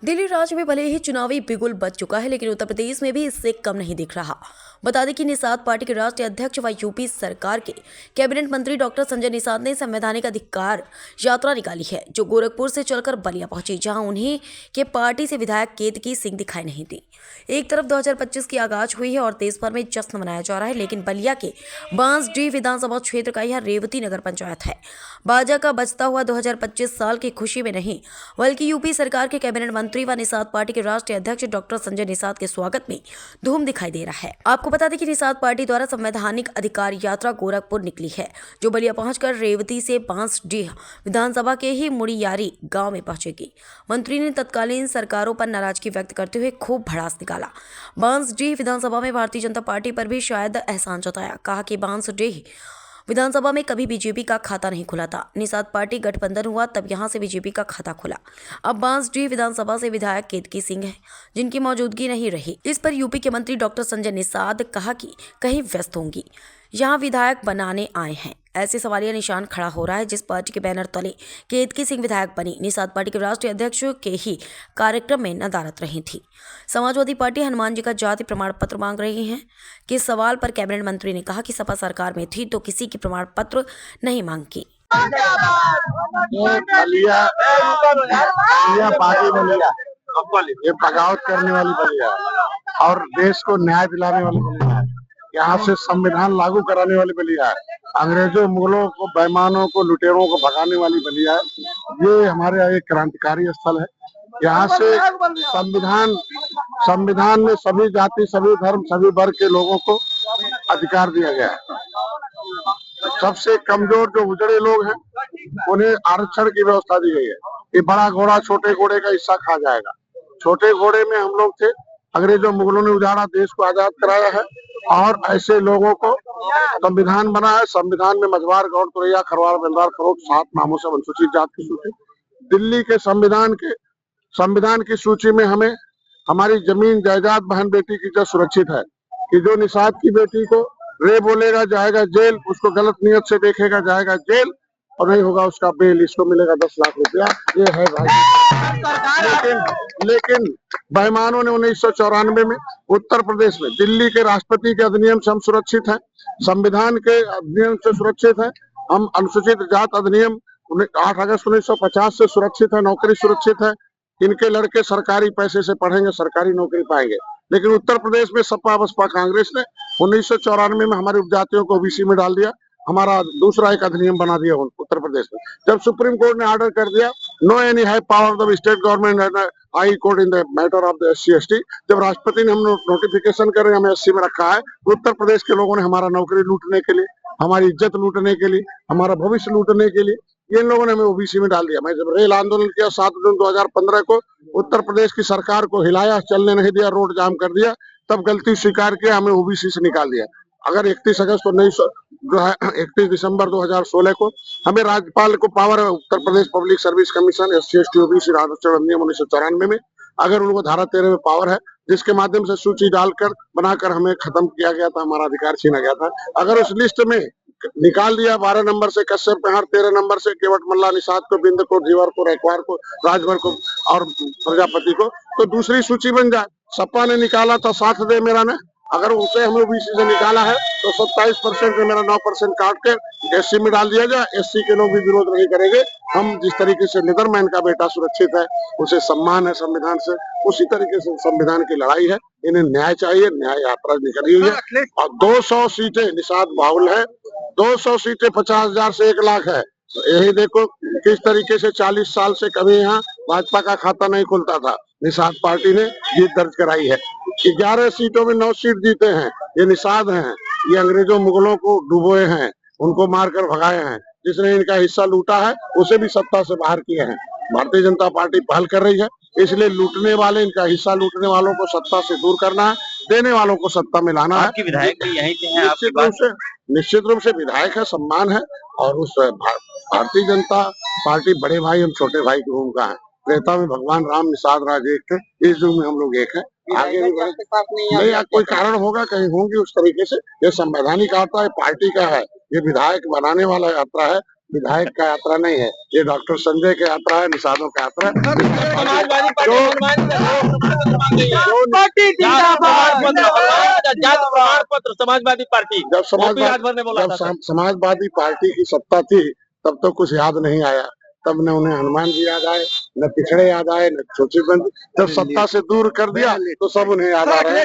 दिल्ली राज्य में भले ही चुनावी बिगुल बज चुका है, लेकिन उत्तर प्रदेश में भी इससे कम नहीं दिख रहा। बता दें कि निषाद पार्टी के राष्ट्रीय अध्यक्ष व यूपी सरकार के कैबिनेट मंत्री डॉक्टर संजय निषाद ने संवैधानिक अधिकार यात्रा निकाली है, जो गोरखपुर से चलकर बलिया पहुंची, जहां उन्हीं के पार्टी से विधायक केतकी सिंह दिखाई नहीं दी। एक तरफ 2025 की आगाज हुई है और देश भर में जश्न मनाया जा रहा है, लेकिन बलिया के बांसडीह विधानसभा क्षेत्र का यह रेवती नगर पंचायत है। बाजा का बजता हुआ 2025 साल की खुशी में नहीं, बल्कि यूपी सरकार के कैबिनेट मंत्री व निषाद पार्टी के राष्ट्रीय अध्यक्ष डॉक्टर संजय निषाद के स्वागत में धूम दिखाई दे रहा है। आपको बता दें कि निषाद पार्टी द्वारा संवैधानिक अधिकार यात्रा गोरखपुर निकली है, जो बलिया पहुंचकर रेवती से बांसडीह विधानसभा के ही मुड़ियारी गांव में पहुंचेगी। मंत्री ने तत्कालीन सरकारों पर नाराजगी व्यक्त करते हुए खूब भड़ास निकाला। बांसडीह विधानसभा में भारतीय जनता पार्टी पर भी शायद एहसान जताया। कहा कि बांसडीह विधानसभा में कभी बीजेपी का खाता नहीं खुला था। निषाद पार्टी गठबंधन हुआ तब यहां से बीजेपी का खाता खुला। अब बांसडीह विधानसभा से विधायक केतकी सिंह है, जिनकी मौजूदगी नहीं रही। इस पर यूपी के मंत्री डॉक्टर संजय निषाद कहा कि कहीं व्यस्त होंगी, यहां विधायक बनाने आए हैं। ऐसे सवालिया निशान खड़ा हो रहा है। जिस पार्टी के बैनर तले केतकी सिंह विधायक बनी, निषाद पार्टी के राष्ट्रीय अध्यक्ष के ही कार्यक्रम में नदारत रही थी। समाजवादी पार्टी हनुमान जी का जाति प्रमाण पत्र मांग रही है कि सवाल पर कैबिनेट मंत्री ने कहा कि सपा सरकार में थी तो किसी की प्रमाण पत्र नहीं मांगी। पार्टी बलिया ये बगावत करने वाली बलिया और देश को न्याय दिलाने वाली बलिया, यहाँ से संविधान लागू कराने वाली बलिया है, अंग्रेजों मुगलों को बेईमानों को लुटेरों को भगाने वाली बलिया है। ये हमारे यहाँ एक क्रांतिकारी स्थल है। यहाँ से संविधान में सभी जाति सभी धर्म सभी वर्ग के लोगों को अधिकार दिया गया है। सबसे कमजोर जो उजड़े लोग हैं उन्हें आरक्षण की व्यवस्था दी गई है। ये बड़ा घोड़ा छोटे घोड़े का हिस्सा खा जाएगा। छोटे घोड़े में हम लोग थे, अंग्रेजों मुगलों ने उजाड़ा, देश को आजाद कराया है और ऐसे लोगों को संविधान बना है। संविधान में मझवार गौड़ तुरैया खरवार बेलदार खरोट 7 नामों से अनुसूचित जाति की सूची। दिल्ली के संविधान की सूची में हमें हमारी जमीन जायदाद बहन बेटी की इज्जत सुरक्षित है कि जो निषाद की बेटी को रे बोलेगा जाएगा जेल, उसको गलत नियत से देखेगा जाएगा जेल और नहीं होगा उसका बेल, इसको मिलेगा 10 लाख रुपया। ये है भाई। लेकिन बेईमानों ने 1994 में उत्तर प्रदेश में दिल्ली के राष्ट्रपति के अधिनियम से हम सुरक्षित हैं, संविधान के अधिनियम से सुरक्षित हैं, हम अनुसूचित जात अधिनियम 8 अगस्त 1950 से सुरक्षित है, नौकरी सुरक्षित है। इनके लड़के सरकारी पैसे से पढ़ेंगे, सरकारी नौकरी पाएंगे। लेकिन उत्तर प्रदेश में सपा बसपा कांग्रेस ने 1994 में हमारी उपजातियों को ओबीसी में डाल दिया, हमारा दूसरा एक अधिनियम बना दिया उत्तर प्रदेश में। जब सुप्रीम कोर्ट ने ऑर्डर कर दिया no any high power the state government high court in the matter of the SC/ST, जब राष्ट्रपति ने हम नोटिफिकेशन कर हमें SC में रखा है, उत्तर प्रदेश के लोगों ने हमारा नौकरी लूटने के लिए, हमारी इज्जत लूटने के लिए, हमारा भविष्य लूटने के लिए इन लोगों ने हमें ओबीसी में डाल दिया। मैं जब रेल आंदोलन किया 7 जून 2015 को, उत्तर प्रदेश की सरकार को हिलाया, चलने नहीं दिया, रोड जाम कर दिया, तब गलती स्वीकार किया, हमें ओबीसी से निकाल दिया। अगर 31 दिसंबर 2016 को हमें राज्यपाल को पावर है, Uttar Pradesh public service commission SC/ST OBC आरक्षण अधिनियम 1994 में, अगर उनको धारा 13 में पावर है जिसके माध्यम से सूची डालकर बनाकर हमें खत्म किया गया था, हमारा अधिकार छीना गया था, अगर उस लिस्ट में निकाल दिया 12 नंबर से कश्यप पेहार, 13 नंबर से केवट मल्ला, निषाद को, बिंद को, धीवर को, रैकवार को, राजभर को और प्रजापति को, तो दूसरी सूची बन जाए। सपा ने निकाला था साथ दे मेरा ने, अगर उसे हमें ओबीसी से निकाला है तो 27% में मेरा 9% काट के SC में डाल दिया जाए। SC के लोग भी विरोध नहीं करेंगे। हम जिस तरीके से नीदरमैन का बेटा सुरक्षित है, उसे सम्मान है संविधान से, उसी तरीके से संविधान की लड़ाई है। इन्हें न्याय चाहिए, न्याय यात्रा निकली हुई है और 200 सीटें निषाद बाहुल है, 200 सीटें 50,000 से 1 लाख है। तो यही देखो किस तरीके से 40 साल से कभी यहाँ भाजपा का खाता नहीं खुलता था, निषाद पार्टी ने जीत दर्ज कराई है। 11 सीटों में 9 सीट जीते हैं, ये निषाद हैं। ये अंग्रेजों मुगलों को डुबोए हैं, उनको मारकर भगाए हैं। जिसने इनका हिस्सा लूटा है उसे भी सत्ता से बाहर किए हैं। भारतीय जनता पार्टी पहल कर रही है, इसलिए लूटने वाले, इनका हिस्सा लूटने वालों को सत्ता से दूर करना है, देने वालों को सत्ता में लाना है। विधायक भी यहीं के हैं, निश्चित रूप से विधायक है, सम्मान है और उस भारतीय जनता पार्टी बड़े भाई हम छोटे भाई की भूमिका है। त्रेता में भगवान राम निषाद राज एक थे, इस युग में हम लोग एक है। आगे भी नहीं, कोई कारण होगा, कहीं होंगी उस तरीके से। ये संवैधानिक यात्रा है, पार्टी का है, ये विधायक बनाने वाला यात्रा है। विधायक का यात्रा नहीं है, ये डॉक्टर संजय की यात्रा है, निषादों का यात्रा है। समाजवादी जाति प्रमाण पत्र समाजवादी पार्टी जब राजभर ने बोला था समाजवादी पार्टी की सत्ता थी तब तो कुछ याद नहीं आया, तब न उन्हें हनुमान जी याद आए, न पिछड़े याद आए, न छोटी बंद। जब सत्ता से दूर कर दिया तो सब उन्हें याद आ रहा है।